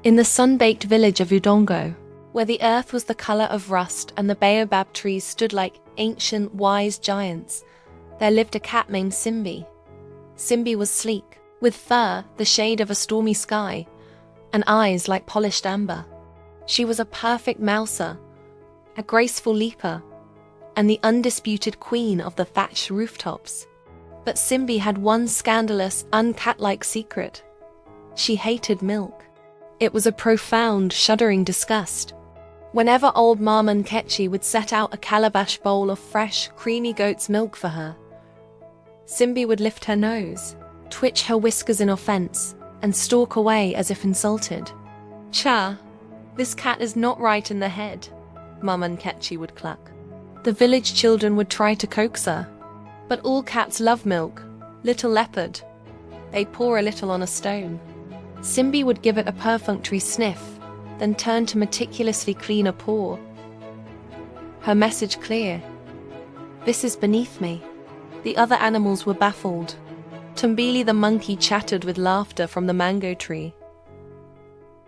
In the sun-baked village of Udongo, where the earth was the color of rust and the baobab trees stood like ancient, wise giants, there lived a cat named Simbi. Simbi was sleek, with fur the shade of a stormy sky, and eyes like polished amber. She was a perfect mouser, a graceful leaper, and the undisputed queen of the thatched rooftops. But Simbi had one scandalous, uncat-like secret. She hated milk. It was a profound, shuddering disgust. Whenever old Mama Nkechi would set out a calabash bowl of fresh, creamy goat's milk for her, Simbi would lift her nose, twitch her whiskers in offense, and stalk away as if insulted. "Cha, this cat is not right in the head," Mama Nkechi would cluck. The village children would try to coax her. But all cats love milk, little leopard. They'd pour a little on a stone. Simbi would give it a perfunctory sniff, then turn to meticulously clean a paw. Her message clear: "This is beneath me." The other animals were baffled. Tumbili the monkey chattered with laughter from the mango tree.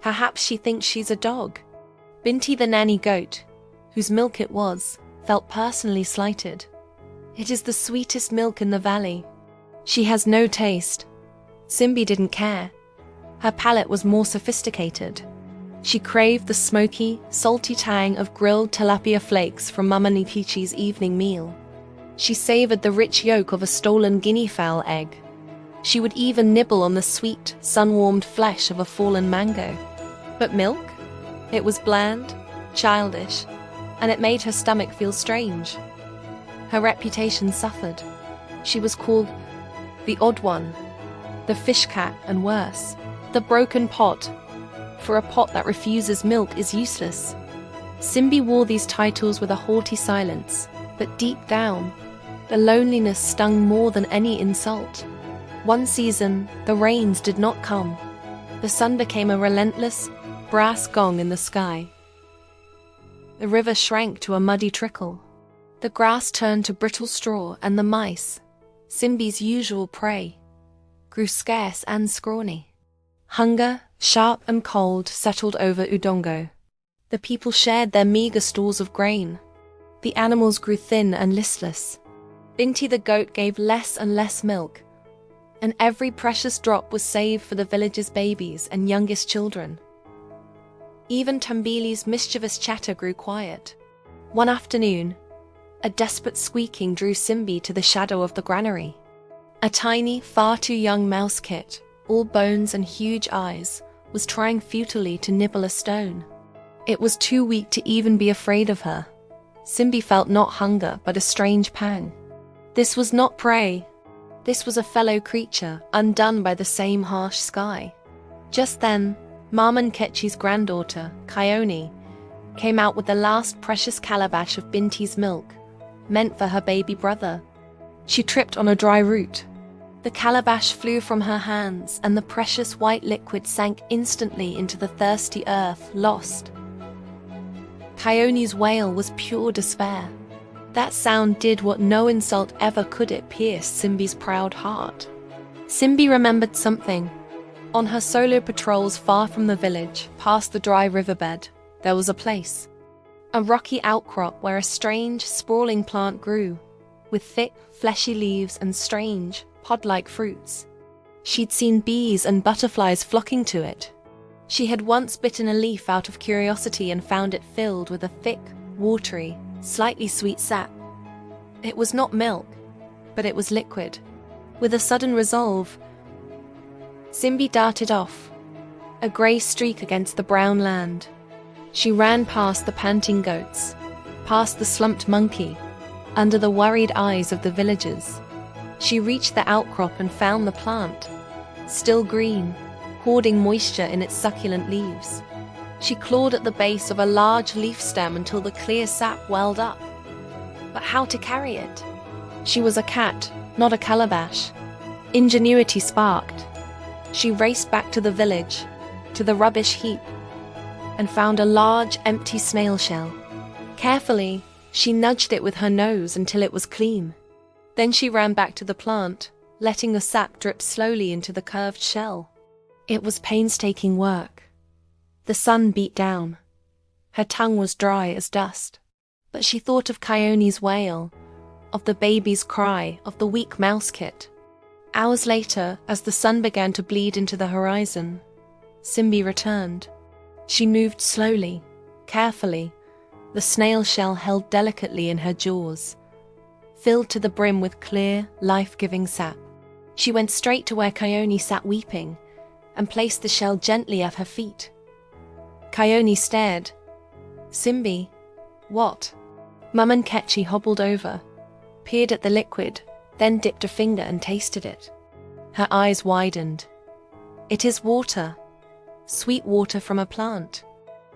"Perhaps she thinks she's a dog." Binti the nanny goat, whose milk it was, felt personally slighted. "It is the sweetest milk in the valley." She has no taste. Simbi didn't care. Her palate was more sophisticated. She craved the smoky, salty tang of grilled tilapia flakes from Mama Nkechi's evening meal. She savored the rich yolk of a stolen guinea fowl egg. She would even nibble on the sweet, sun-warmed flesh of a fallen mango. But milk? It was bland, childish, and it made her stomach feel strange. Her reputation suffered. She was called the odd one, the fish cat, and worse, the broken pot, for a pot that refuses milk is useless. Simbi wore these titles with a haughty silence, but deep down, the loneliness stung more than any insult. One season, the rains did not come. The sun became a relentless, brass gong in the sky. The river shrank to a muddy trickle. The grass turned to brittle straw, and the mice, Simbi's usual prey, grew scarce and scrawny. Hunger, sharp and cold, settled over Udongo. The people shared their meager stores of grain. The animals grew thin and listless. Binti the goat gave less and less milk, and every precious drop was saved for the village's babies and youngest children. Even Tumbili's mischievous chatter grew quiet. One afternoon, a desperate squeaking drew Simbi to the shadow of the granary. A tiny, far too young mouse kit, all bones and huge eyes, was trying futilely to nibble a stone. It was too weak to even be afraid of her. Simbi felt not hunger, but a strange pang. This was not prey. This was a fellow creature, undone by the same harsh sky. Just then, Mama Nkechi's granddaughter, Kione, came out with the last precious calabash of Binti's milk, meant for her baby brother. She tripped on a dry root. The calabash flew from her hands, and the precious white liquid sank instantly into the thirsty earth, lost. Kione's wail was pure despair. That sound did what no insult ever could. It pierced Simbi's proud heart. Simbi remembered something. On her solo patrols far from the village, past the dry riverbed, there was a place. A rocky outcrop where a strange, sprawling plant grew, with thick, fleshy leaves and strange, pod-like fruits. She'd seen bees and butterflies flocking to it. She had once bitten a leaf out of curiosity and found it filled with a thick, watery, slightly sweet sap. It was not milk, but it was liquid. With a sudden resolve, Simbi darted off, a grey streak against the brown land. She ran past the panting goats, past the slumped monkey, under the worried eyes of the villagers. She reached the outcrop and found the plant, still green, hoarding moisture in its succulent leaves. She clawed at the base of a large leaf stem until the clear sap welled up. But how to carry it? She was a cat, not a calabash. Ingenuity sparked. She raced back to the village, to the rubbish heap, and found a large, empty snail shell. Carefully, she nudged it with her nose until it was clean. Then she ran back to the plant, letting the sap drip slowly into the curved shell. It was painstaking work. The sun beat down. Her tongue was dry as dust. But she thought of Kyone's wail, of the baby's cry, of the weak mouse kit. Hours later, as the sun began to bleed into the horizon, Simbi returned. She moved slowly, carefully, the snail shell held delicately in her jaws, filled to the brim with clear, life-giving sap. She went straight to where Kyone sat weeping, and placed the shell gently at her feet. Kyone stared. "Simbi, what?" Mama Nkechi hobbled over, peered at the liquid, then dipped a finger and tasted it. Her eyes widened. "It is water, sweet water from a plant."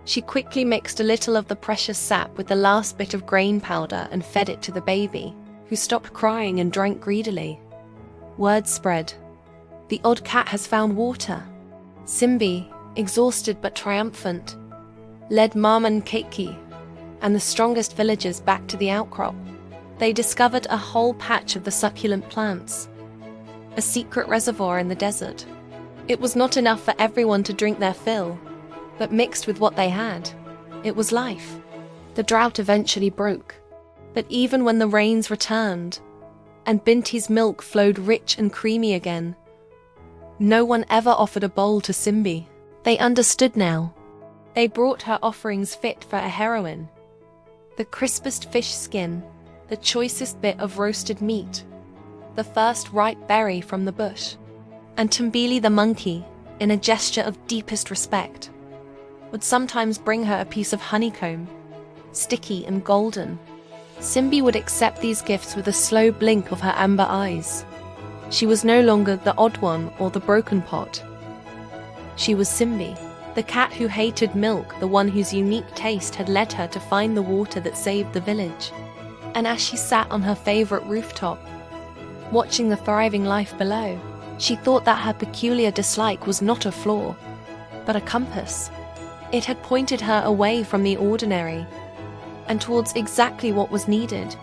She quickly mixed a little of the precious sap with the last bit of grain powder and fed it to the baby, who stopped crying and drank greedily. Word spread. "The odd cat has found water." Simbi, exhausted but triumphant, led Mama Nkechi and the strongest villagers back to the outcrop. They discovered a whole patch of the succulent plants, a secret reservoir in the desert. It was not enough for everyone to drink their fill, but mixed with what they had, it was life. The drought eventually broke, but even when the rains returned, and Binti's milk flowed rich and creamy again, no one ever offered a bowl to Simbi. They understood now. They brought her offerings fit for a heroine. The crispest fish skin, the choicest bit of roasted meat, the first ripe berry from the bush. And Tumbili the monkey, in a gesture of deepest respect, would sometimes bring her a piece of honeycomb, sticky and golden. Simbi would accept these gifts with a slow blink of her amber eyes. She was no longer the odd one or the broken pot. She was Simbi, the cat who hated milk, the one whose unique taste had led her to find the water that saved the village. And as she sat on her favorite rooftop, watching the thriving life below, she thought that her peculiar dislike was not a flaw, but a compass. It had pointed her away from the ordinary and towards exactly what was needed.